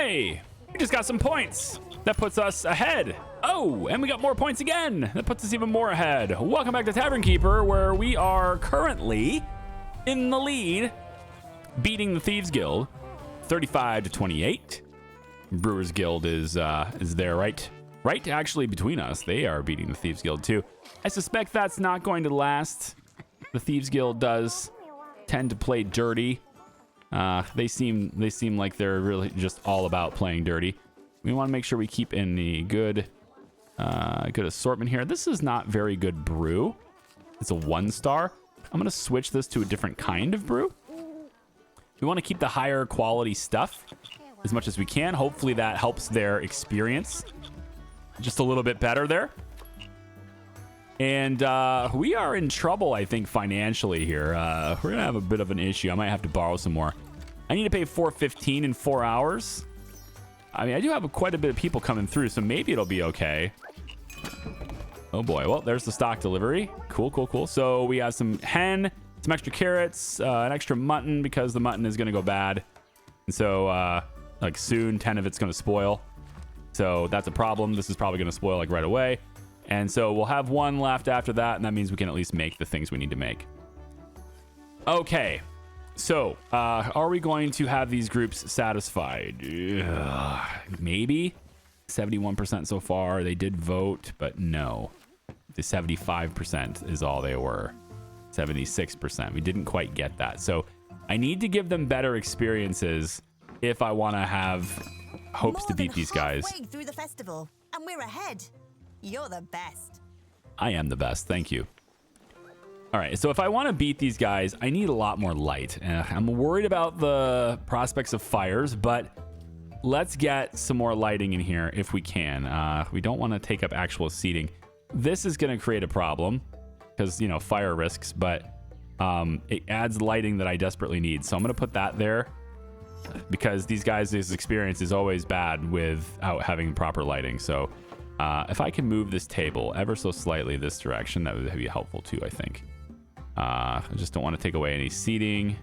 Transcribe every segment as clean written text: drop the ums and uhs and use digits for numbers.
Hey, we just got some points. That puts us ahead. Oh, and we got more points again. That puts us even more ahead. Welcome back to Tavern Keeper, where we are currently in the lead, beating the Thieves Guild 35-28. Brewers Guild is there, right actually between us. They are beating the Thieves Guild too. I suspect that's not going to last. The Thieves Guild does tend to play dirty. They seem like they're really just all about playing dirty. We want to make sure we keep in the good assortment here. This is not very good brew. It's a 1-star. I'm gonna switch this to a different kind of brew. We want to keep the higher quality stuff as much as we can. Hopefully that helps their experience just a little bit better there. And we are in trouble, I think, financially here. We're gonna have a bit of an issue. I might have to borrow some more. I need to pay $4.15 in 4 hours. I mean, I do have quite a bit of people coming through, so maybe it'll be okay. Oh boy, well, there's the stock delivery. Cool. So we have some hen, some extra carrots, an extra mutton because the mutton is gonna go bad. And so, like soon, 10 of it's gonna spoil. So that's a problem. This is probably gonna spoil like right away. And so we'll have one left after that, and that means we can at least make the things we need to make. Okay, so are we going to have these groups satisfied? Maybe. 71% so far. They did vote, but no. The 75% is all they were. 76%. We didn't quite get that. So I need to give them better experiences if I want to have hopes to beat these guys. More than halfway through the festival, and we're ahead. You're the best. I am the best. Thank you. All right. So if I want to beat these guys, I need a lot more light. I'm worried about the prospects of fires, but let's get some more lighting in here if we can. We don't want to take up actual seating. This is going to create a problem because, you know, fire risks, but it adds lighting that I desperately need. So I'm going to put that there because these guys' experience is always bad without having proper lighting. So if I can move this table ever so slightly this direction, that would be helpful too, I think. I just don't want to take away any seating.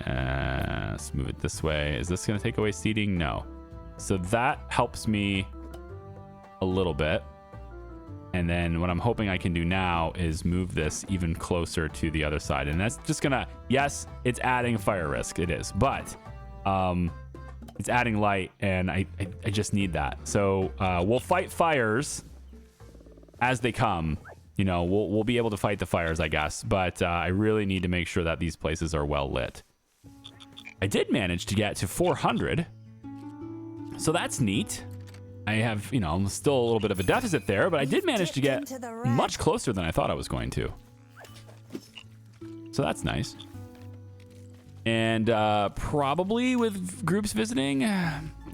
Let's move it this way. Is this going to take away seating? No. So that helps me a little bit. And then what I'm hoping I can do now is move this even closer to the other side. And that's just going to, yes, it's adding fire risk. It is. But it's adding light, and I just need that. So we'll fight fires as they come. You know, we'll be able to fight the fires, I guess. But I really need to make sure that these places are well lit. I did manage to get to 400. So that's neat. I have, you know, still a little bit of a deficit there, but I did manage to get much closer than I thought I was going to. So that's nice. And probably with groups visiting,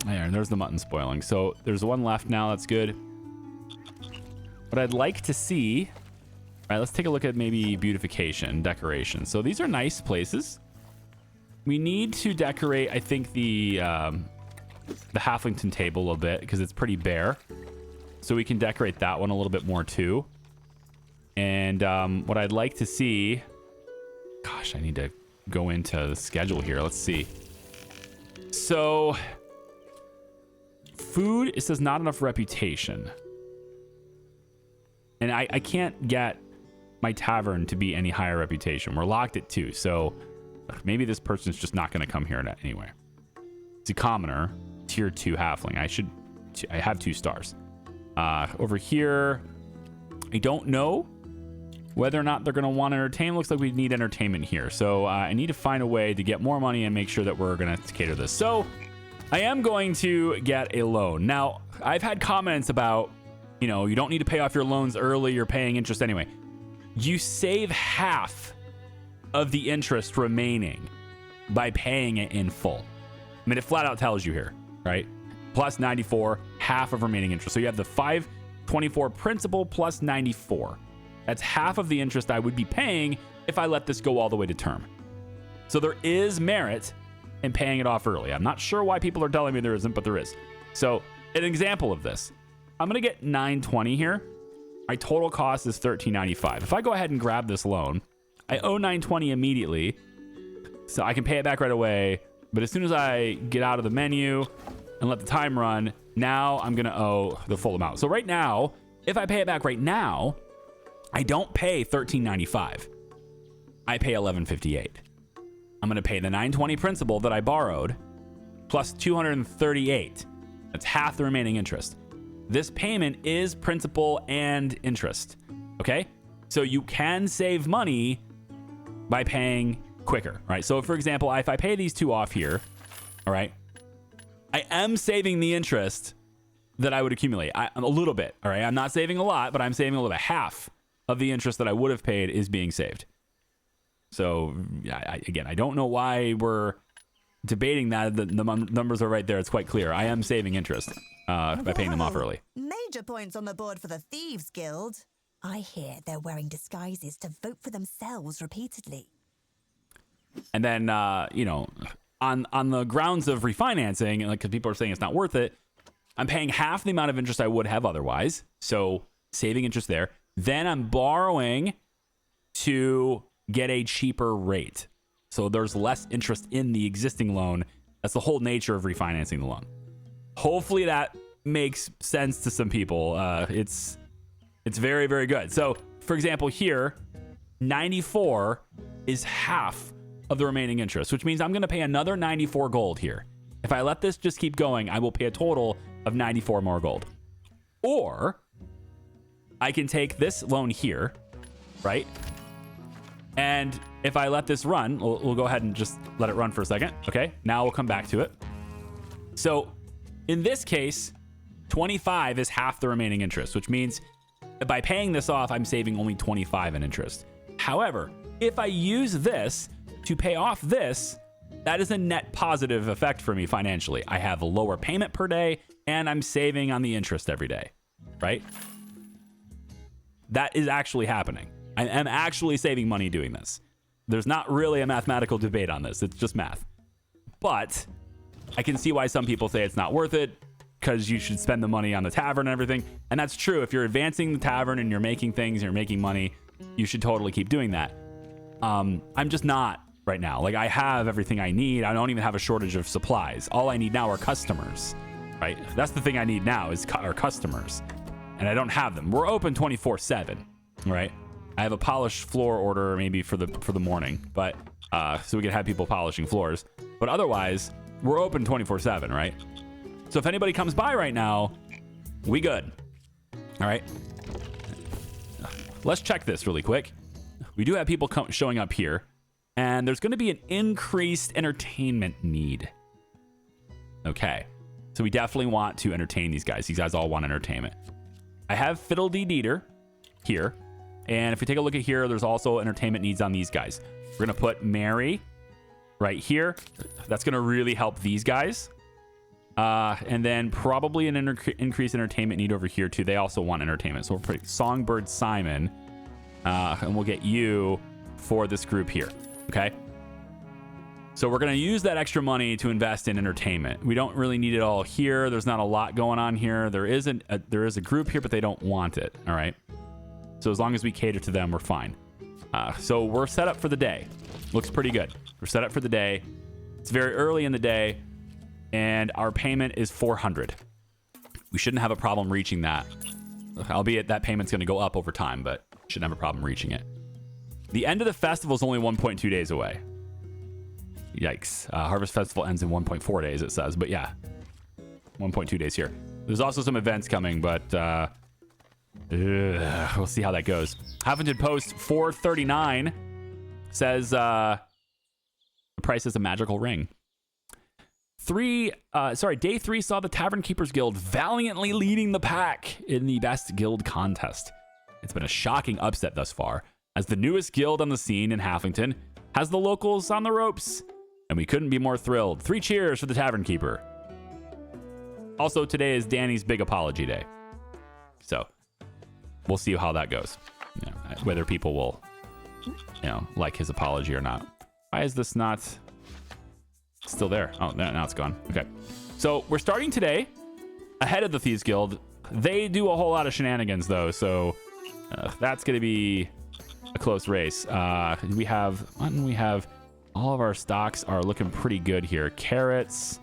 there's the mutton spoiling. So there's one left now. That's good. What I'd like to see, all right, let's take a look at maybe beautification, decoration. So these are nice places. We need to decorate, I think, the Halflington table a little bit because it's pretty bare. So we can decorate that one a little bit more too. And what I'd like to see, gosh, I need to go into the schedule here. Let's see. So food, it says not enough reputation. And I can't get my tavern to be any higher reputation. We're locked at 2. So maybe this person's just not going to come here anyway. It's a commoner, tier 2 halfling. I have 2 stars. Over here, I don't know whether or not they're going to want to entertain. Looks like we need entertainment here. So I need to find a way to get more money and make sure that we're going to cater this. So I am going to get a loan. Now, I've had comments about, you know, you don't need to pay off your loans early. You're paying interest anyway. You save half of the interest remaining by paying it in full. I mean, it flat out tells you here, right? Plus 94, half of remaining interest. So you have the 524 principal plus 94. That's half of the interest I would be paying if I let this go all the way to term. So there is merit in paying it off early. I'm not sure why people are telling me there isn't, but there is. So an example of this, I'm going to get 920 here. My total cost is 1395. If I go ahead and grab this loan, I owe 920 immediately. So I can pay it back right away. But as soon as I get out of the menu, and let the time run. Now I'm going to owe the full amount. So right now, if I pay it back right now, I don't pay $13.95. I pay $11.58. I'm going to pay the $9.20 principal that I borrowed plus $238. That's half the remaining interest. This payment is principal and interest. Okay? So you can save money by paying quicker, right? So for example, if I pay these two off here, all right, I am saving the interest that I would accumulate. A little bit, all right? I'm not saving a lot, but I'm saving a little bit. Half of the interest that I would have paid is being saved. So again, I don't know why we're debating that. The numbers are right there. It's quite clear. I am saving interest by paying them off early. Major points on the board for the Thieves Guild. I hear they're wearing disguises to vote for themselves repeatedly. And then, you know, on the grounds of refinancing, like, because people are saying it's not worth it, I'm paying half the amount of interest I would have otherwise. So saving interest there. Then I'm borrowing to get a cheaper rate. So there's less interest in the existing loan. That's the whole nature of refinancing the loan. Hopefully that makes sense to some people. It's very, very good. So for example, here, 94 is half of the remaining interest, which means I'm going to pay another 94 gold here. If I let this just keep going, I will pay a total of 94 more gold. Or I can take this loan here, right? And if I let this run, we'll go ahead and just let it run for a second. Okay, now we'll come back to it. So in this case, 25 is half the remaining interest, which means by paying this off, I'm saving only 25 in interest. However, if I use this to pay off this, that is a net positive effect for me financially. I have a lower payment per day, and I'm saving on the interest every day, right? That is actually happening. I am actually saving money doing this. There's not really a mathematical debate on this. It's just math. But I can see why some people say it's not worth it because you should spend the money on the tavern and everything. And that's true. If you're advancing the tavern and you're making things, you're making money, you should totally keep doing that. I'm just not right now. Like, I have everything I need. I don't even have a shortage of supplies. All I need now are customers, right? That's the thing I need now is our customers. And I don't have them. We're open 24/7, right? I have a polished floor order maybe for the morning, but so we can have people polishing floors. But otherwise, we're open 24/7, right? So if anybody comes by right now, we good. All right. Let's check this really quick. We do have people showing up here, and there's going to be an increased entertainment need. Okay. So we definitely want to entertain these guys. These guys all want entertainment. I have Fiddle-Dee-Deeter here. And if we take a look at here, there's also entertainment needs on these guys. We're going to put Mary right here. That's going to really help these guys. And then probably an increased entertainment need over here too. They also want entertainment. So we'll put Songbird Simon. And we'll get you for this group here. Okay. So we're going to use that extra money to invest in entertainment. We don't really need it all here. There's not a lot going on here. There is a group here, but they don't want it. All right. So as long as we cater to them, we're fine. So we're set up for the day. Looks pretty good. We're set up for the day. It's very early in the day, and our payment is 400. We shouldn't have a problem reaching that. Albeit that payment's going to go up over time, but shouldn't have a problem reaching it. The end of the festival is only 1.2 days away. Yikes. Harvest Festival ends in 1.4 days, it says. But yeah, 1.2 days here. There's also some events coming, but we'll see how that goes. Huffington Post 439 says the price is a magical ring. Day 3 saw the Tavern Keepers Guild valiantly leading the pack in the best guild contest. It's been a shocking upset thus far, as the newest guild on the scene in Huffington has the locals on the ropes, and we couldn't be more thrilled. 3 cheers for the Tavern Keeper. Also, today is Danny's big apology day. So we'll see how that goes. You know, whether people will, like his apology or not. Why is this not still there? Oh, now it's gone. Okay. So we're starting today ahead of the Thieves Guild. They do a whole lot of shenanigans, though, so that's going to be a close race. We have all of our stocks are looking pretty good here. Carrots.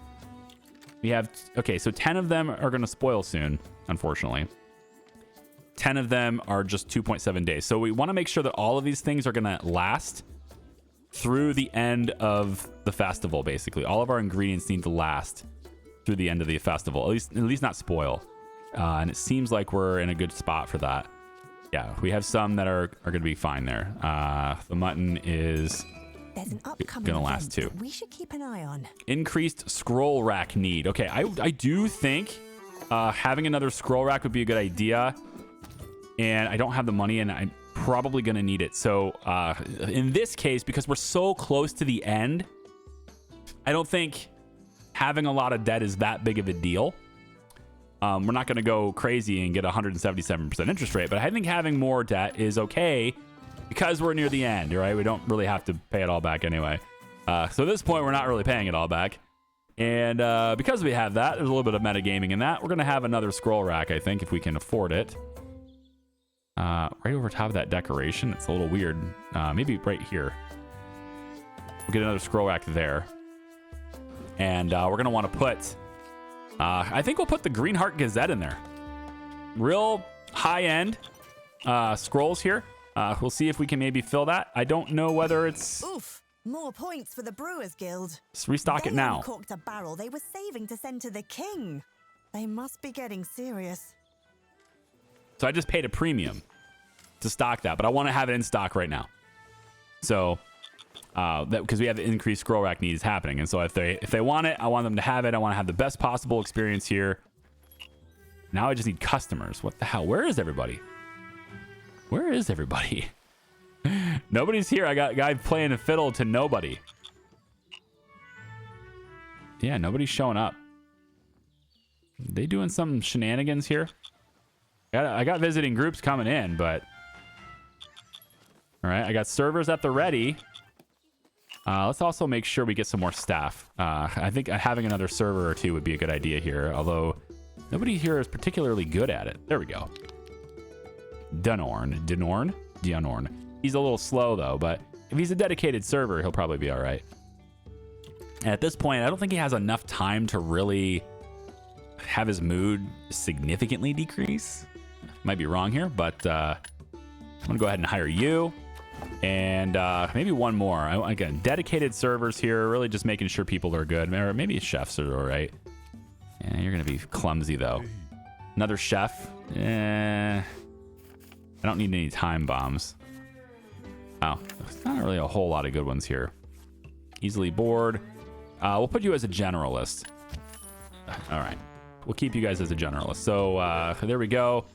We have, okay, so 10 of them are going to spoil soon, unfortunately. 10 of them are just 2.7 days. So we want to make sure that all of these things are going to last through the end of the festival, basically. All of our ingredients need to last through the end of the festival, at least not spoil. And it seems like we're in a good spot for that. Yeah, we have some that are going to be fine there. The mutton is There's an upcoming gonna last too. we should keep an eye on. Increased scroll rack need. Okay, I do think having another scroll rack would be a good idea. And I don't have the money, and I'm probably going to need it. So in this case, because we're so close to the end, I don't think having a lot of debt is that big of a deal. We're not going to go crazy and get 177% interest rate, but I think having more debt is okay because we're near the end, right? We don't really have to pay it all back anyway. So at this point, we're not really paying it all back. And because we have that, there's a little bit of metagaming in that. We're going to have another scroll rack, I think, if we can afford it. Right over top of that decoration. It's a little weird. Maybe right here. We'll get another scroll rack there. And we're going to want to put... I think we'll put the Green Heart Gazette in there. Real high-end scrolls here. We'll see if we can maybe fill that. I don't know whether it's... Oof! More points for the Brewers Guild. Let's restock it now. They uncorked a barrel they were saving to send to the king. They must be getting serious. So I just paid a premium to stock that, but I want to have it in stock right now. So that because we have the increased scroll rack needs happening, and so if they want it, I want them to have it. I want to have the best possible experience here. Now I just need customers. What the hell? Where is everybody? Where is everybody? Nobody's here. I got a guy playing a fiddle to nobody. Yeah, nobody's showing up. They doing some shenanigans here? I got visiting groups coming in, but... All right, I got servers at the ready. Let's also make sure we get some more staff. I think having another server or two would be a good idea here, although nobody here is particularly good at it. There we go. Denorn. He's a little slow, though, but if he's a dedicated server, he'll probably be all right. And at this point, I don't think he has enough time to really have his mood significantly decrease. Might be wrong here, but I'm gonna go ahead and hire you and maybe one more. Again, dedicated servers here, really just making sure people are good, or maybe chefs are all right. Yeah, you're gonna be clumsy though. Another chef. I don't need any time bombs. Oh, there's not really a whole lot of good ones here. Easily bored. We'll put you as a generalist. All right, we'll keep you guys as a generalist. So there we go.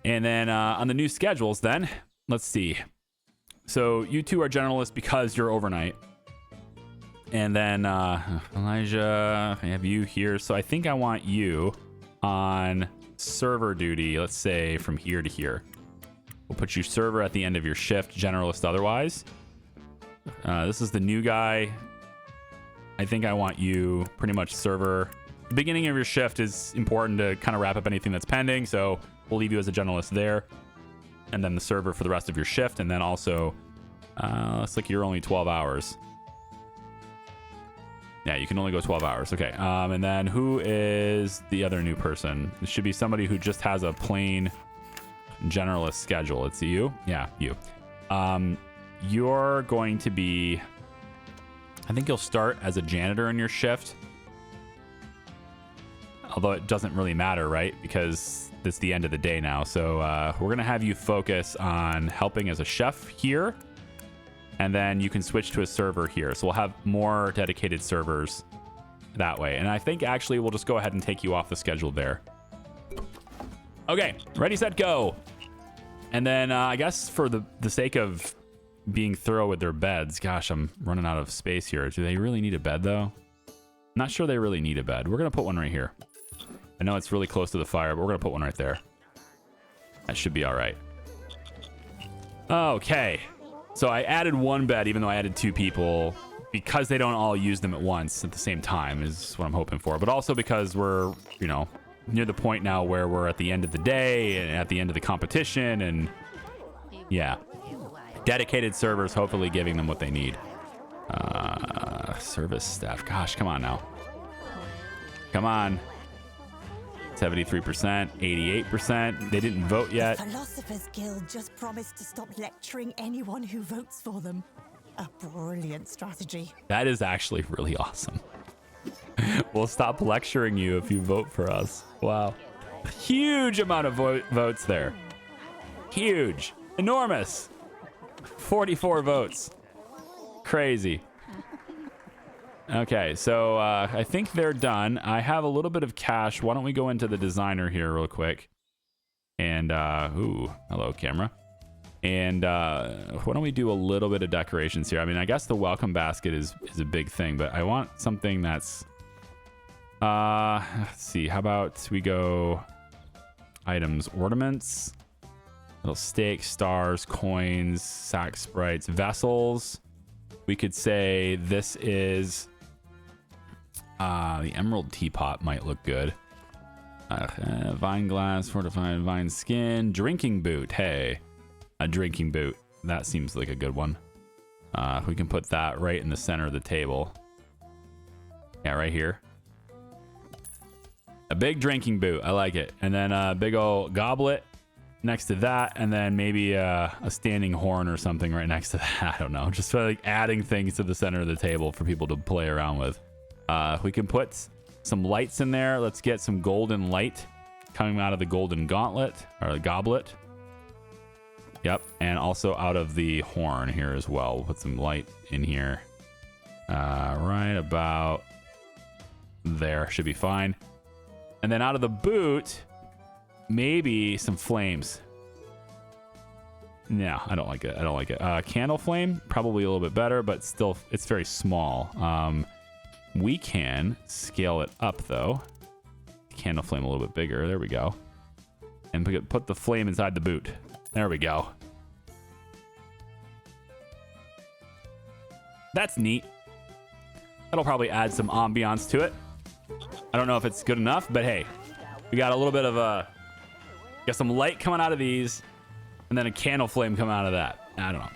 And then on the new schedules then, let's see. So you two are generalists because you're overnight. And then Elijah, I have you here. So I think I want you on server duty, let's say from here to here. We'll put you server at the end of your shift, generalist otherwise. This is the new guy. I think I want you pretty much server. The beginning of your shift is important to kind of wrap up anything that's pending. So we'll leave you as a generalist there, and then the server for the rest of your shift. And then also, looks like you're only 12 hours. Yeah, you can only go 12 hours. Okay. And then who is the other new person? It should be somebody who just has a plain generalist schedule. It's you. Yeah, you. You're going to be, I think you'll start as a janitor in your shift. Although it doesn't really matter, right? Because it's the end of the day now. So we're going to have you focus on helping as a chef here. And then you can switch to a server here. So we'll have more dedicated servers that way. And I think actually we'll just go ahead and take you off the schedule there. Okay, ready, set, go. And then I guess for the sake of being thorough with their beds, gosh, I'm running out of space here. Do they really need a bed though? Not sure they really need a bed. We're going to put one right here. I know it's really close to the fire, but we're going to put one right there. That should be all right. Okay. So I added one bed, even though I added two people, because they don't all use them at once at the same time is what I'm hoping for. But also because we're, you know, near the point now where we're at the end of the day and at the end of the competition. And yeah, dedicated servers, hopefully giving them what they need. Service staff. Gosh, come on now. Come on. 73%, 88%. They didn't vote yet. The Philosophers Guild just promised to stop lecturing anyone who votes for them. A brilliant strategy. That is actually really awesome. We'll stop lecturing you if you vote for us. Wow. Huge amount of votes there. Huge. Enormous. 44 votes. Crazy. Okay, so I think they're done. I have a little bit of cash. Why don't we go into the designer here real quick? And, ooh, hello, camera. And why don't we do a little bit of decorations here? I mean, I guess the welcome basket is a big thing, but I want something that's... let's see. How about we go items, ornaments, little stakes, stars, coins, sack sprites, vessels. We could say this is... the emerald teapot might look good. Vine glass, fortified vine skin, drinking boot. Hey, a drinking boot. That seems like a good one. We can put that right in the center of the table. Yeah, right here. A big drinking boot. I like it. And then a big old goblet next to that. And then maybe a standing horn or something right next to that. I don't know. Just like adding things to the center of the table for people to play around with. We can put some lights in there. Let's get some golden light coming out of the golden gauntlet or the goblet. Yep. And also out of the horn here as well. We'll put some light in here. Right about there. Should be fine. And then out of the boot, maybe some flames. No, I don't like it. I don't like it. Candle flame, probably a little bit better, but still, it's very small. We can scale it up, though. Candle flame a little bit bigger. There we go. And put the flame inside the boot. There we go. That's neat. That'll probably add some ambiance to it. I don't know if it's good enough, but hey, we got a little bit of got some light coming out of these, and then a candle flame coming out of that. I don't know.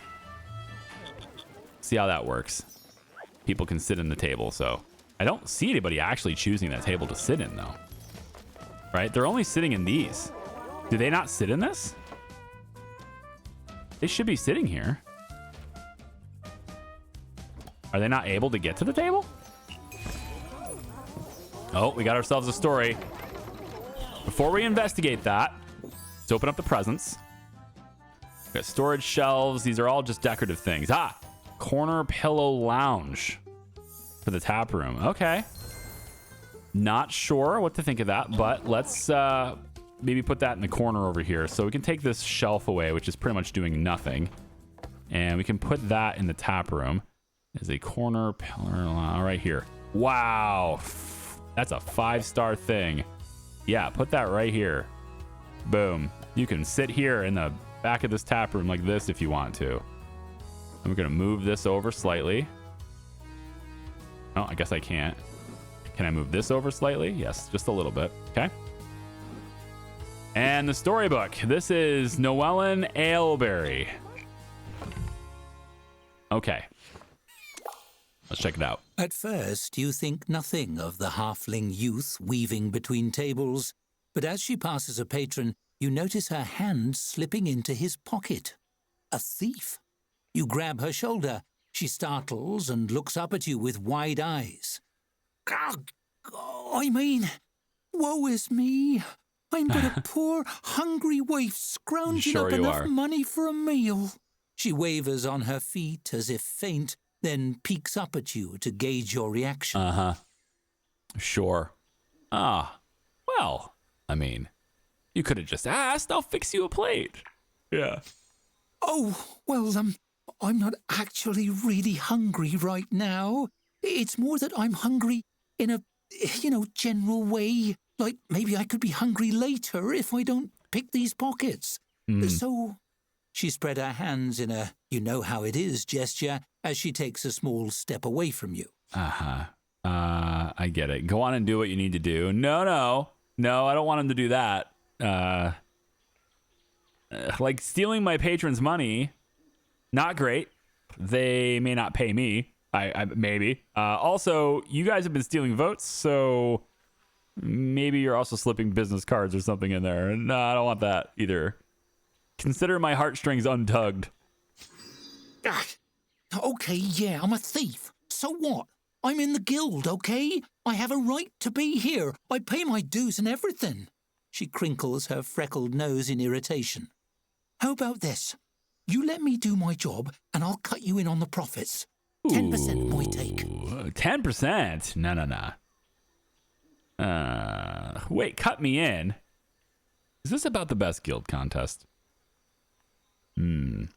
See how that works. People can sit in the table, so I don't see anybody actually choosing that table to sit in, though. Right? They're only sitting in these. Do they not sit in this? They should be sitting here. Are they not able to get to the table? Oh, we got ourselves a story. Before we investigate that, let's open up the presents. We got storage shelves. These are all just decorative things. Corner pillow lounge for the tap room. Okay. Not sure what to think of that, but let's maybe put that in the corner over here. So we can take this shelf away, which is pretty much doing nothing. And we can put that in the tap room as a corner pillar lounge right here. Wow. That's a 5-star thing. Yeah, put that right here. Boom. You can sit here in the back of this tap room like this if you want to. And we're going to move this over slightly. Oh, I guess I can't. Can I move this over slightly? Yes, just a little bit. Okay. And the storybook. This is Noellen Ailberry. Okay. Let's check it out. At first, you think nothing of the halfling youth weaving between tables, but as she passes a patron, you notice her hand slipping into his pocket. A thief. You grab her shoulder. She startles and looks up at you with wide eyes. I mean, woe is me. I'm but a poor, hungry waif scrounging up enough money for a meal. She wavers on her feet as if faint, then peeks up at you to gauge your reaction. Uh-huh. Sure. Well, I mean, you could have just asked. I'll fix you a plate. Yeah. Oh, well, I'm not actually really hungry right now. It's more that I'm hungry in a, general way. Like, maybe I could be hungry later if I don't pick these pockets. So... She spread her hands in a you-know-how-it-is gesture as she takes a small step away from you. I get it. Go on and do what you need to do. No, I don't want him to do that. Like stealing my patrons' money, not great. They may not pay me. I maybe. Also, you guys have been stealing votes, so Maybe you're also slipping business cards or something in there. No, I don't want that either. Consider my heartstrings untugged. Ah, okay, yeah, I'm a thief. So what? I'm in the guild, okay? I have a right to be here. I pay my dues and everything. She crinkles her freckled nose in irritation. How about this? You let me do my job, and I'll cut you in on the profits. 10% my take. 10%? No. Wait, cut me in? Is this about the best guild contest? I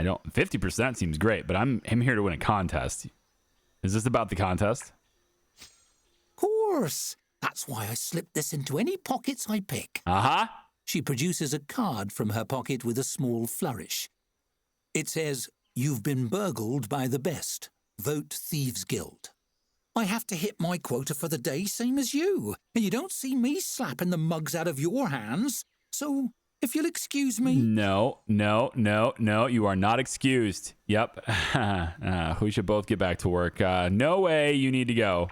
don't... 50% seems great, but I'm here to win a contest. Is this about the contest? Course. That's why I slip this into any pockets I pick. Uh-huh. She produces a card from her pocket with a small flourish. It says, "You've been burgled by the best. Vote Thieves Guild." I have to hit my quota for the day, same as you. And you don't see me slapping the mugs out of your hands. So, if you'll excuse me... No. You are not excused. Yep. We should both get back to work. No way. You need to go.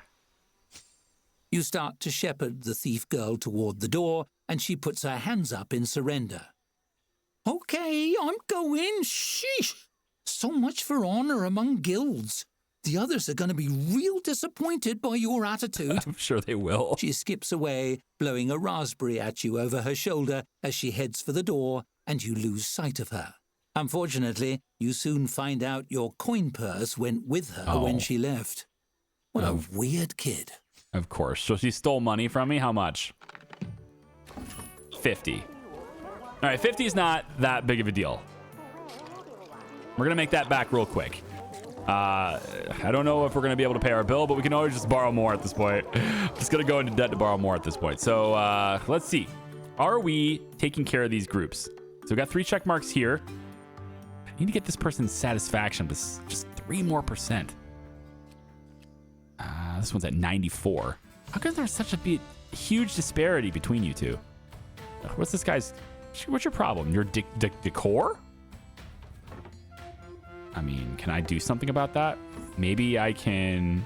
You start to shepherd the thief girl toward the door, and she puts her hands up in surrender. Okay, I'm going. Sheesh. So much for honor among guilds. The others are going to be real disappointed by your attitude. I'm sure they will. She skips away, blowing a raspberry at you over her shoulder as she heads for the door, and you lose sight of her. Unfortunately, you soon find out your coin purse went with her when she left. What a weird kid. Of course. So she stole money from me? How much? 50. All right, 50 is not that big of a deal. We're going to make that back real quick. I don't know if we're going to be able to pay our bill, but we can always just borrow more at this point. Just going to go into debt to borrow more at this point. So let's see. Are we taking care of these groups? So we got 3 check marks here. I need to get this person's satisfaction to just 3% more. This one's at 94. How come there's such a huge disparity between you two? What's this guy's... What's your problem? Your decor? I mean, can I do something about that? Maybe I can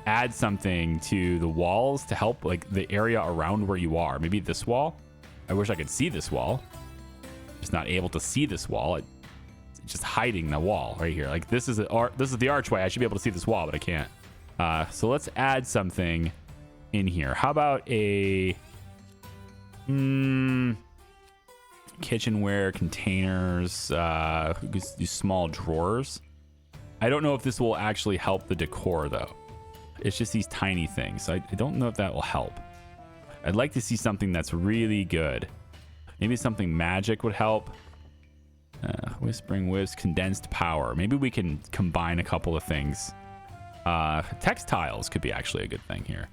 add something to the walls to help, like, the area around where you are. Maybe this wall? I wish I could see this wall. Just not able to see this wall. It's just hiding the wall right here. Like, this is the archway. I should be able to see this wall, but I can't. So let's add something in here. How about a kitchenware, containers, these small drawers? I don't know if this will actually help the decor, though. It's just these tiny things. I don't know if that will help. I'd like to see something that's really good. Maybe something magic would help. Whispering Whiffs, condensed power. Maybe we can combine a couple of things. Textiles could be actually a good thing here.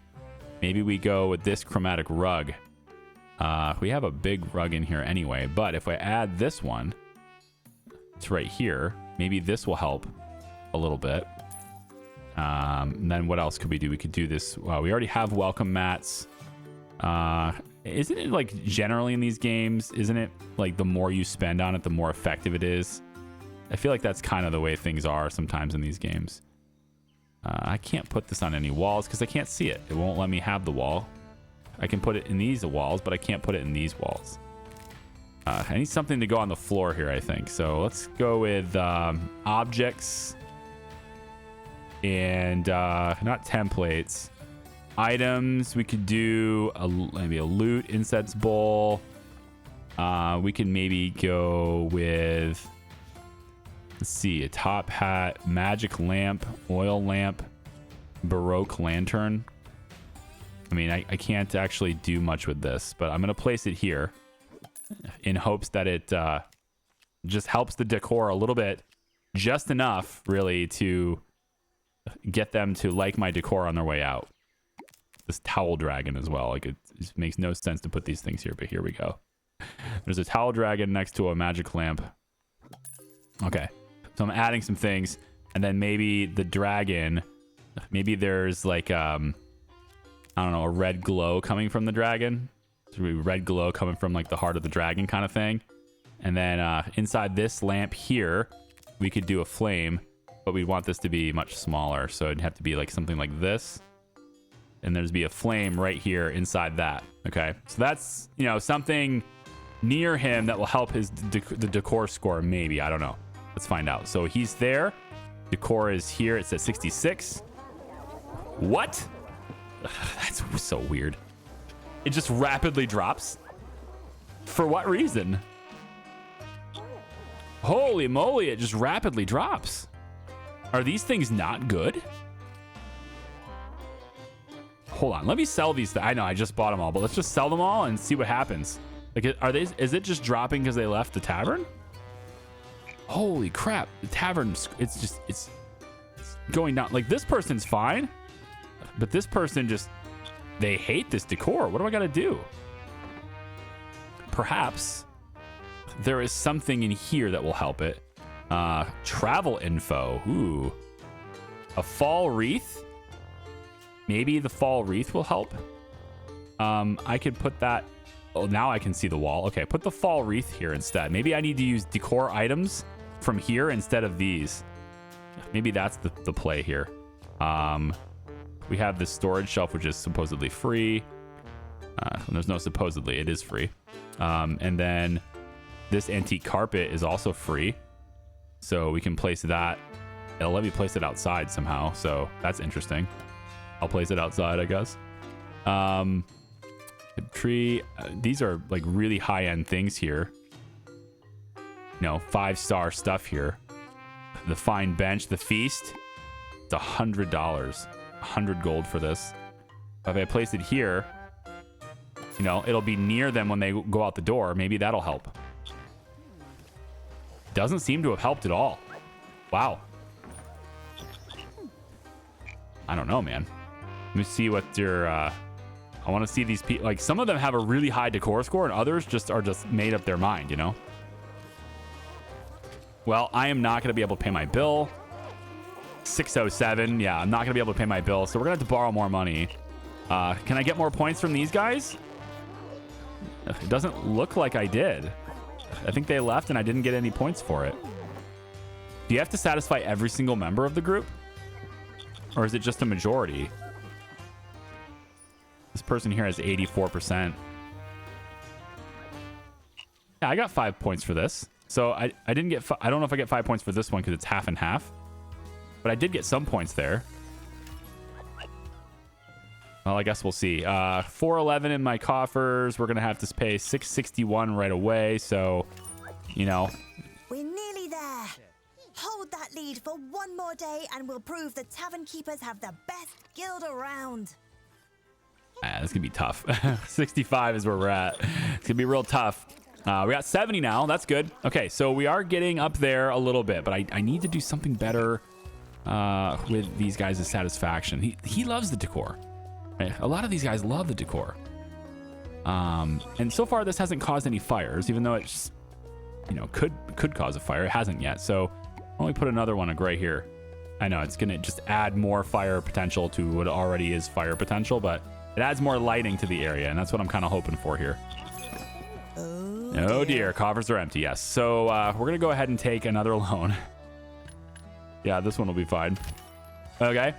Maybe we go with this chromatic rug. We have a big rug in here anyway, but if I add this one, it's right here. Maybe this will help a little bit. And then what else could we do? We could do this. We already have welcome mats. Isn't it like generally in these games, isn't it like the more you spend on it, the more effective it is? I feel like that's kind of the way things are sometimes in these games. I can't put this on any walls because I can't see it. It won't let me have the wall. I can put it in these walls, but I can't put it in these walls. I need something to go on the floor here, I think. So let's go with objects and not templates. Items. We could do maybe a loot incense bowl. We can maybe go with... Let's see, a top hat, magic lamp, oil lamp, Baroque lantern. I mean, I can't actually do much with this, but I'm going to place it here in hopes that it just helps the decor a little bit, just enough, really, to get them to like my decor on their way out. This towel dragon as well. Like, it just makes no sense to put these things here, but here we go. There's a towel dragon next to a magic lamp. Okay. So I'm adding some things, and then maybe the dragon, maybe there's like, I don't know, a red glow coming from the dragon. So red glow coming from like the heart of the dragon kind of thing. And then inside this lamp here, we could do a flame, but we want this to be much smaller. So it'd have to be like something like this. and there's be a flame right here inside that. Okay, so that's, you know, something near him that will help his the decor score. Maybe, I don't know. Let's find out. So he's there. Decor is here. It's at 66. What? That's so weird. It just rapidly drops. For what reason? Holy moly, it just rapidly drops. Are these things not good? Hold on, let me sell these. I know I just bought them all, but let's just sell them all and see what happens. Like, are they? Is it just dropping because they left the tavern? Holy crap! The tavern, it's going down. Like, this person's fine, but this person just, they hate this decor. What do I got to do? Perhaps there is something in here that will help it. Travel info. Ooh, a fall wreath. Maybe the fall wreath will help. I could put that. Oh, now I can see the wall. Okay, put the fall wreath here instead. Maybe I need to use decor items from here instead of these. Maybe that's the play here. We have this storage shelf, which is supposedly free. There's no supposedly, it is free. And then this antique carpet is also free. So we can place that. It'll let me place it outside somehow. So that's interesting. I'll place it outside, I guess. Tree. These are like really high-end things here. You know, 5-star stuff here. The fine bench, the feast. It's $100. 100 gold for this. If I place it here, you know, it'll be near them when they go out the door. Maybe that'll help. Doesn't seem to have helped at all. Wow. I don't know, man. Let me see what your... I want to see these people. Like, some of them have a really high decor score, and others just are just made up their mind, you know? Well, I am not going to be able to pay my bill. 607. Yeah, I'm not going to be able to pay my bill, so we're going to have to borrow more money. Can I get more points from these guys? It doesn't look like I did. I think they left, and I didn't get any points for it. Do you have to satisfy every single member of the group? Or is it just a majority? This person here has 84%. Yeah, I got 5 points for this. So I didn't get... I don't know if I get 5 points for this one because it's half and half. But I did get some points there. Well, I guess we'll see. 411 in my coffers. We're going to have to pay 661 right away. So, you know... We're nearly there. Hold that lead for one more day and we'll prove the Tavern Keepers have the best guild around. This can be tough. 65 is where we're at. It's gonna be real tough. We got 70 now. That's good. Okay, so we are getting up there a little bit, but I need to do something better with these guys' satisfaction. He loves the decor. Right? A lot of these guys love the decor. And so far this hasn't caused any fires, even though it's, you know, could cause a fire. It hasn't yet. So I'll only put another one right here. I know it's gonna just add more fire potential to what already is fire potential, but it adds more lighting to the area, and that's what I'm kind of hoping for here. Oh dear, coffers are empty, yes. So we're gonna go ahead and take another loan. Yeah, this one will be fine. Okay.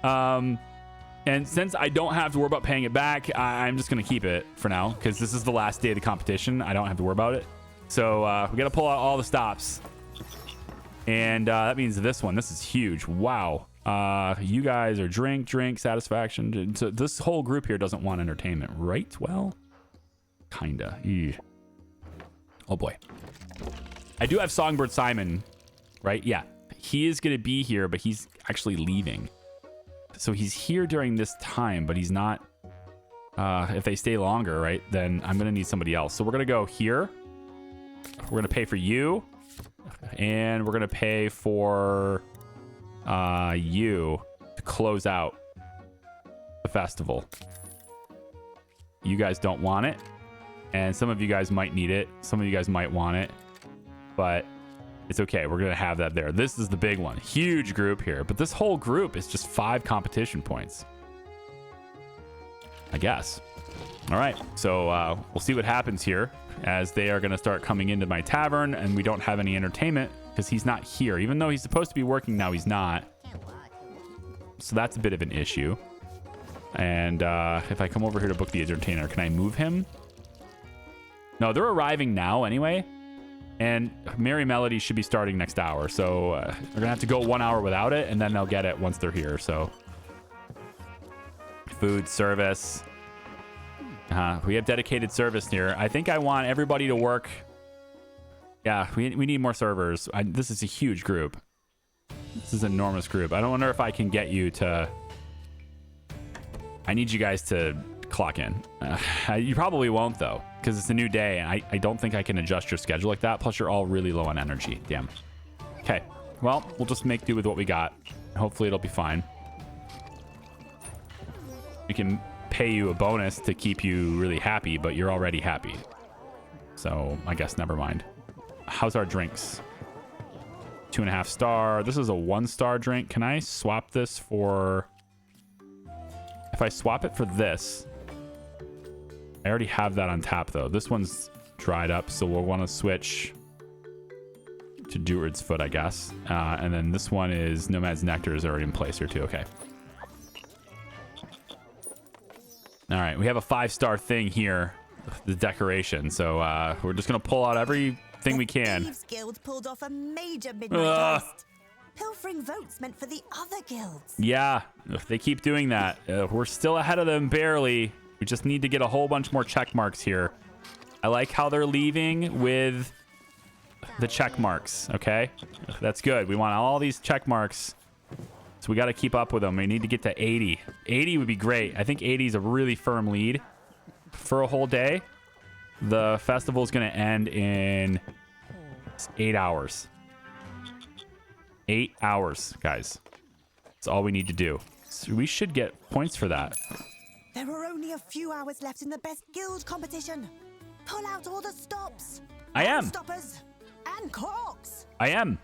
And since I don't have to worry about paying it back, I'm just gonna keep it for now, because this is the last day of the competition. I don't have to worry about it. So we gotta pull out all the stops. And that means this one. This is huge. Wow. You guys are drink, satisfaction. So this whole group here doesn't want entertainment, right? Well, kinda. Ew. Oh boy. I do have Songbird Simon, right? Yeah. He is going to be here, but he's actually leaving. So he's here during this time, but he's not. If they stay longer, right, then I'm going to need somebody else. So we're going to go here. We're going to pay for you. And we're going to pay for you to close out the festival. You guys don't want it. And some of you guys might need it. Some of you guys might want it. But it's okay. We're going to have that there. This is the big one. Huge group here. But this whole group is just 5 competition points, I guess. All right. So we'll see what happens here as they are going to start coming into my tavern. And we don't have any entertainment because he's not here. Even though he's supposed to be working now, he's not. So that's a bit of an issue. And if I come over here to book the entertainer, can I move him? No, they're arriving now anyway. And Merry Melody should be starting next hour. So they're going to have to go 1 hour without it, and then they'll get it once they're here. So food service. We have dedicated service here. I think I want everybody to work. Yeah, we need more servers. This is a huge group. This is an enormous group. I don't wonder if I can get you to... I need you guys to clock in. You probably won't, though, because it's a new day, and I don't think I can adjust your schedule like that. Plus, you're all really low on energy. Damn. Okay. Well, we'll just make do with what we got. Hopefully, it'll be fine. We can pay you a bonus to keep you really happy, but you're already happy. So, I guess never mind. How's our drinks? 2.5 star. This is a 1-star drink. Can I swap this for... If I swap it for this... I already have that on tap, though. This one's dried up, so we'll want to switch to Druid's Foot, I guess. And then this one is Nomad's Nectar is already in place here, too. Okay. All right, we have a 5-star thing here, the decoration. So we're just going to pull out everything we can. Thieves Guild pulled off a major midnight heist. Pilfering votes meant for the other guilds. Yeah, they keep doing that. We're still ahead of them barely. We just need to get a whole bunch more check marks here. I like how they're leaving with the check marks, okay? That's good. We want all these check marks. So we got to keep up with them. We need to get to 80. 80 would be great. I think 80 is a really firm lead for a whole day. The festival is going to end in 8 hours. 8 hours, guys. That's all we need to do. So we should get points for that. There are only a few hours left in the best guild competition. Pull out all the stops. I am. Stoppers and corks. I am.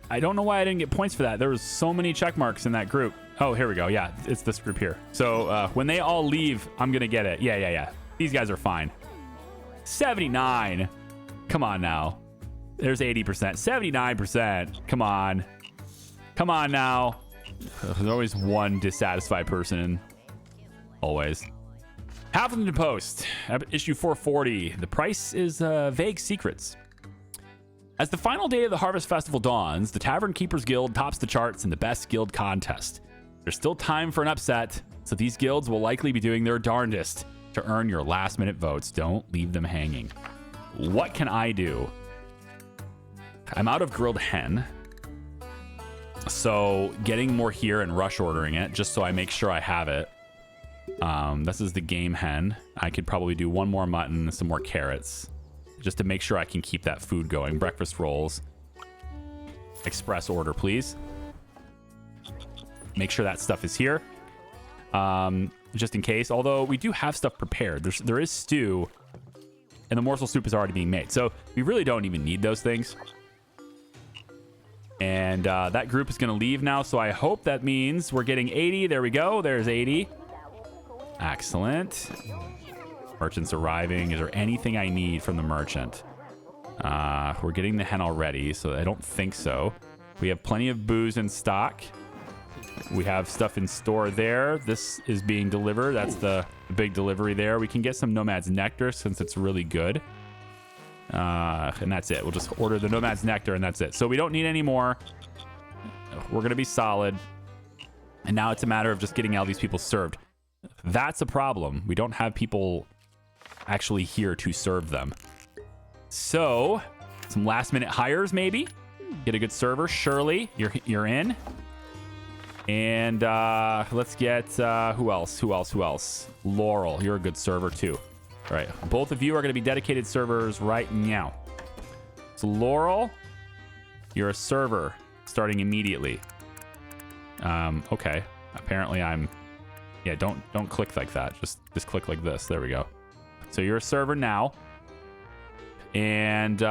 I don't know why I didn't get points for that. There was so many check marks in that group. Oh, here we go. Yeah, it's this group here. So when they all leave, I'm going to get it. Yeah. These guys are fine. 79. Come on now. There's 80%. 79%. Come on. Come on now. There's always one dissatisfied person. Always. Halfling Post. Issue 440. The price is Vague Secrets. As the final day of the Harvest Festival dawns, the Tavern Keepers Guild tops the charts in the Best Guild contest. There's still time for an upset, so these guilds will likely be doing their darndest to earn your last-minute votes. Don't leave them hanging. What can I do? I'm out of grilled hen, so getting more here and rush ordering it just so I make sure I have it. This is the game hen. I could probably do one more mutton and some more carrots just to make sure I can keep that food going. Breakfast rolls. Express order, please. Make sure that stuff is here. Just in case. Although we do have stuff prepared. There is stew, and the morsel soup is already being made. So we really don't even need those things. And that group is going to leave now. So I hope that means we're getting 80. There we go. There's 80. Excellent. Merchant's arriving. Is there anything I need from the merchant? We're getting the hen already, so I don't think so. We have plenty of booze in stock. We have stuff in store there. This is being delivered. That's the big delivery there. We can get some Nomad's Nectar since it's really good. And that's it. We'll just order the Nomad's Nectar and that's it. So we don't need any more. We're going to be solid. And now it's a matter of just getting all these people served. That's a problem. We don't have people actually here to serve them. So some last minute hires maybe. Get a good server. Shirley, you're in. And let's get who else? Laurel, you're a good server too. All right, both of you are going to be dedicated servers right now. So Laurel, you're a server starting immediately. Okay. Apparently I'm. Yeah, don't click like that. Just click like this. There we go. So you're a server now. And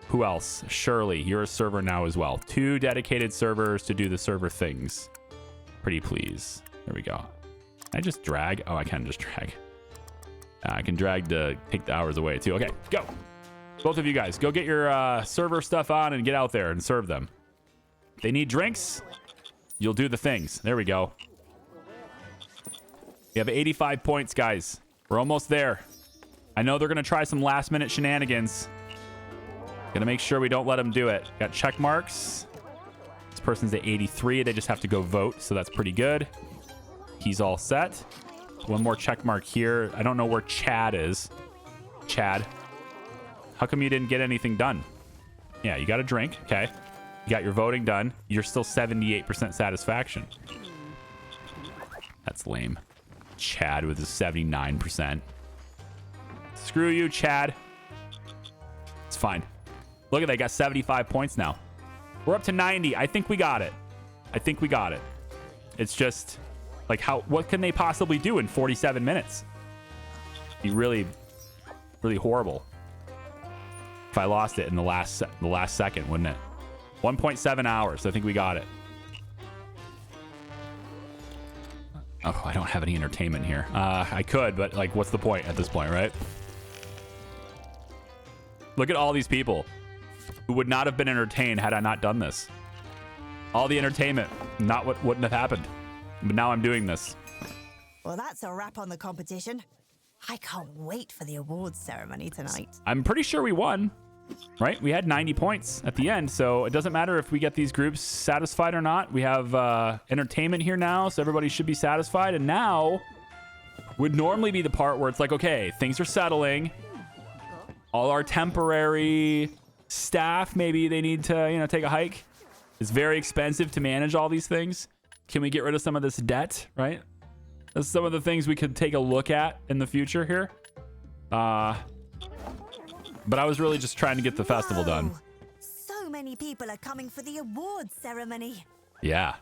who else? Shirley, you're a server now as well. 2 dedicated servers to do the server things. Pretty please. There we go. Can I just drag? Oh, I can just drag. I can drag to take the hours away too. Okay, go. Both of you guys, go get your server stuff on and get out there and serve them. If they need drinks, you'll do the things. There we go. We have 85 points, guys. We're almost there. I know they're going to try some last-minute shenanigans. Gonna make sure we don't let them do it. Got check marks. This person's at 83. They just have to go vote, so that's pretty good. He's all set. One more check mark here. I don't know where Chad is. Chad, how come you didn't get anything done? Yeah, you got a drink. Okay. You got your voting done. You're still 78% satisfaction. That's lame. Chad with his 79%. Screw you, Chad. It's fine. Look at that. Got 75 points now. We're up to 90. I think we got it. I think we got it. It's just like what can they possibly do in 47 minutes? Be really, really horrible if I lost it in the last second, wouldn't it? 1.7 hours. I think we got it. Oh, I don't have any entertainment here. I could, but like, what's the point at this point, right? Look at all these people who would not have been entertained had I not done this. All the entertainment, not what wouldn't have happened. But now I'm doing this. Well, that's a wrap on the competition. I can't wait for the awards ceremony tonight. I'm pretty sure we won, right? We had 90 points at the end, so it doesn't matter if we get these groups satisfied or not. We have entertainment here now, so everybody should be satisfied. And now would normally be the part where it's like, okay, things are settling. All our temporary staff, maybe they need to, take a hike. It's very expensive to manage all these things. Can we get rid of some of this debt, right? That's some of the things we could take a look at in the future here. But I was really just trying to get the festival done. So many people are coming for the awards ceremony. Yeah.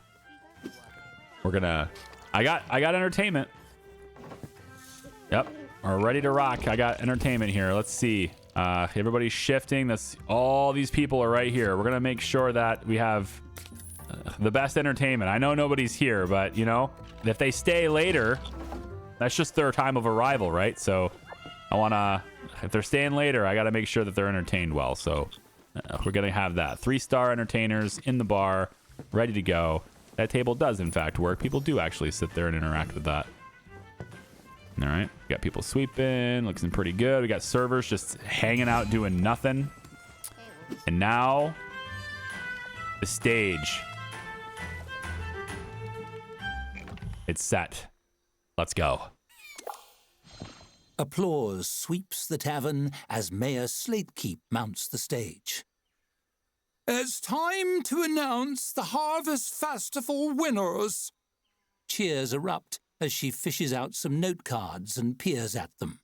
I got entertainment. Yep. We're ready to rock. I got entertainment here. Let's see. Everybody's shifting. All these people are right here. We're going to make sure that we have the best entertainment. I know nobody's here, but if they stay later, that's just their time of arrival, right? So if they're staying later, I got to make sure that they're entertained well. So we're going to have that. 3-star entertainers in the bar, ready to go. That table does, in fact, work. People do actually sit there and interact with that. All right. We got people sweeping. Looking pretty good. We got servers just hanging out doing nothing. And now the stage. It's set. Let's go. Applause sweeps the tavern as Mayor Slatekeep mounts the stage. It's time to announce the Harvest Festival winners. Cheers erupt as she fishes out some note cards and peers at them.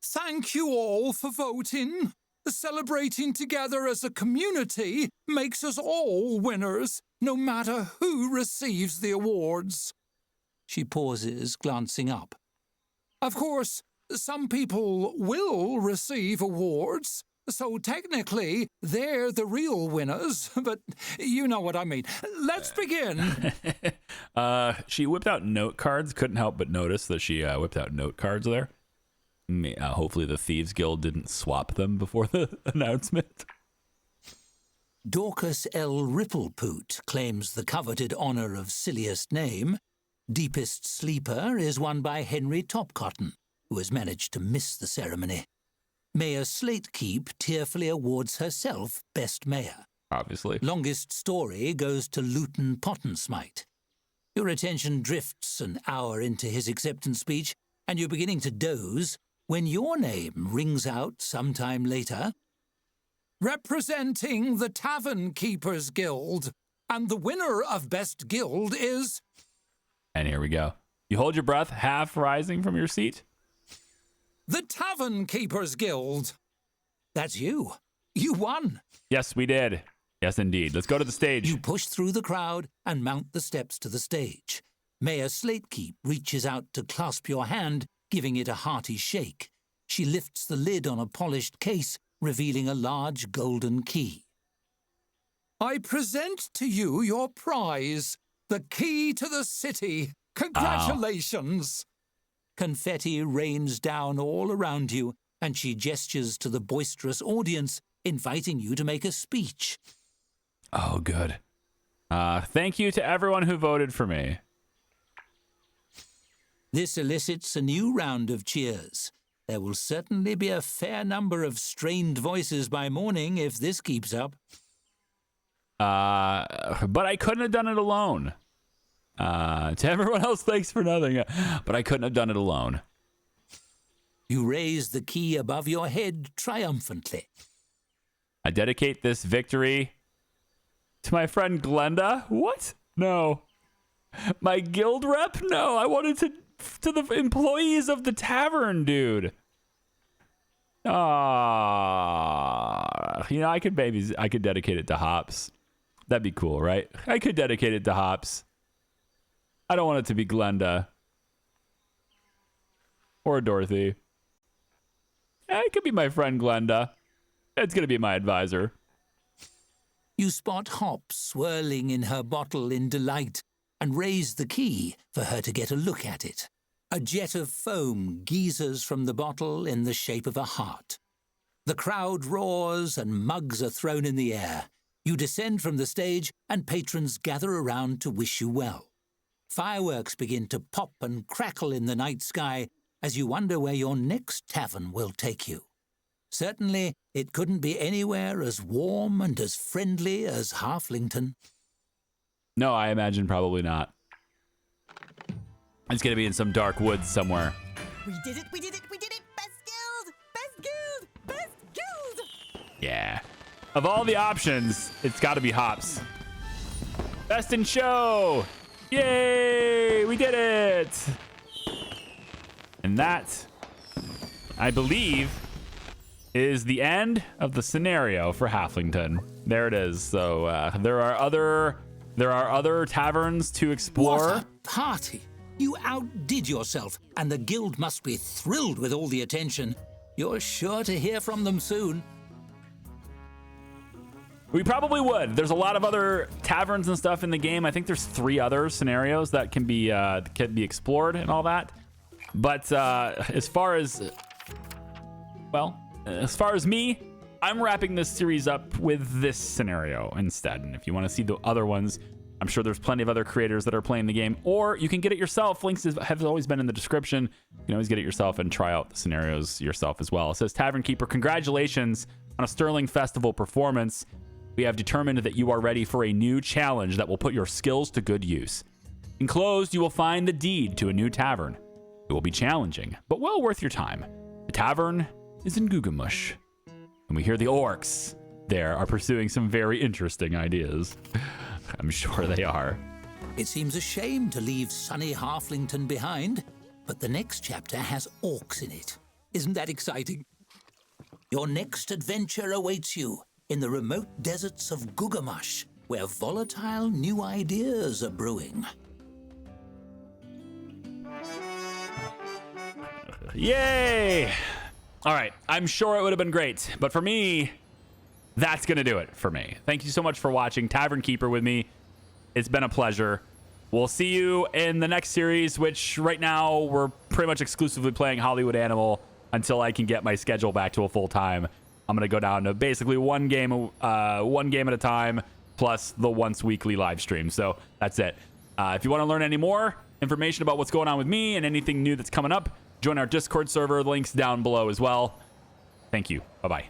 Thank you all for voting. Celebrating together as a community makes us all winners, no matter who receives the awards. She pauses, glancing up. Of course, some people will receive awards, so technically they're the real winners, but you know what I mean. Let's begin. She whipped out note cards. Couldn't help but notice that she whipped out note cards there. Hopefully the Thieves Guild didn't swap them before the announcement. Dorcas L. Ripplepoot claims the coveted honor of silliest name. Deepest Sleeper is won by Henry Topcotton, who has managed to miss the ceremony. Mayor Slatekeep tearfully awards herself Best Mayor. Obviously. Longest story goes to Luton Pottensmite. Your attention drifts an hour into his acceptance speech, and you're beginning to doze when your name rings out sometime later. Representing the Tavern Keepers Guild, and the winner of Best Guild is... And here we go. You hold your breath, half rising from your seat. The Tavern Keepers Guild. That's you. You won. Yes, we did. Yes, indeed. Let's go to the stage. You push through the crowd and mount the steps to the stage. Mayor Slatekeep reaches out to clasp your hand, giving it a hearty shake. She lifts the lid on a polished case, revealing a large golden key. I present to you your prize, the key to the city. Congratulations! Ow. Confetti rains down all around you, and she gestures to the boisterous audience, inviting you to make a speech. Oh, good. Thank you to everyone who voted for me. This elicits a new round of cheers. There will certainly be a fair number of strained voices by morning if this keeps up. But I couldn't have done it alone. To everyone else, thanks for nothing. But I couldn't have done it alone. You raise the key above your head triumphantly. I dedicate this victory to my friend Glenda. What? No. My guild rep? No, I wanted to the employees of the tavern, dude. You know, I could dedicate it to Hops. That'd be cool, right? I could dedicate it to Hops. I don't want it to be Glenda or Dorothy. It could be my friend Glenda. It's gonna be my advisor. You spot Hops swirling in her bottle in delight and raise the key for her to get a look at it. A jet of foam geysers from the bottle in the shape of a heart. The crowd roars and mugs are thrown in the air. You descend from the stage and patrons gather around to wish you well. Fireworks begin to pop and crackle in the night sky as you wonder where your next tavern will take you. Certainly, it couldn't be anywhere as warm and as friendly as Halflington. No, I imagine probably not. It's gonna be in some dark woods somewhere. We did it, we did it, we did it! Best guild! Best guild! Best guild! Yeah. Of all the options, it's gotta be Hops. Best in show! Yay! We did it! And that, I believe, is the end of the scenario for Halflington. There it is. So there are other taverns to explore. What a party! You outdid yourself, and the guild must be thrilled with all the attention. You're sure to hear from them soon. We probably would. There's a lot of other taverns and stuff in the game. I think there's 3 other scenarios that can be explored and all that. But as far as me, I'm wrapping this series up with this scenario instead. And if you want to see the other ones, I'm sure there's plenty of other creators that are playing the game, or you can get it yourself. Links have always been in the description. You can always get it yourself and try out the scenarios yourself as well. It says, Tavern Keeper, congratulations on a sterling festival performance. We have determined that you are ready for a new challenge that will put your skills to good use. Enclosed, you will find the deed to a new tavern. It will be challenging, but well worth your time. The tavern is in Gugamush, and we hear the orcs there are pursuing some very interesting ideas. I'm sure they are. It seems a shame to leave sunny Halflington behind, but the next chapter has orcs in it. Isn't that exciting? Your next adventure awaits you in the remote deserts of Gugamush, where volatile new ideas are brewing. Yay! All right, I'm sure it would have been great, but for me, that's going to do it for me. Thank you so much for watching Tavern Keeper with me. It's been a pleasure. We'll see you in the next series, which right now we're pretty much exclusively playing Hollywood Animal until I can get my schedule back to a full time. I'm going to go down to basically one game at a time, plus the once weekly live stream. So that's it. If you want to learn any more information about what's going on with me and anything new that's coming up, join our Discord server. Links down below as well. Thank you. Bye-bye.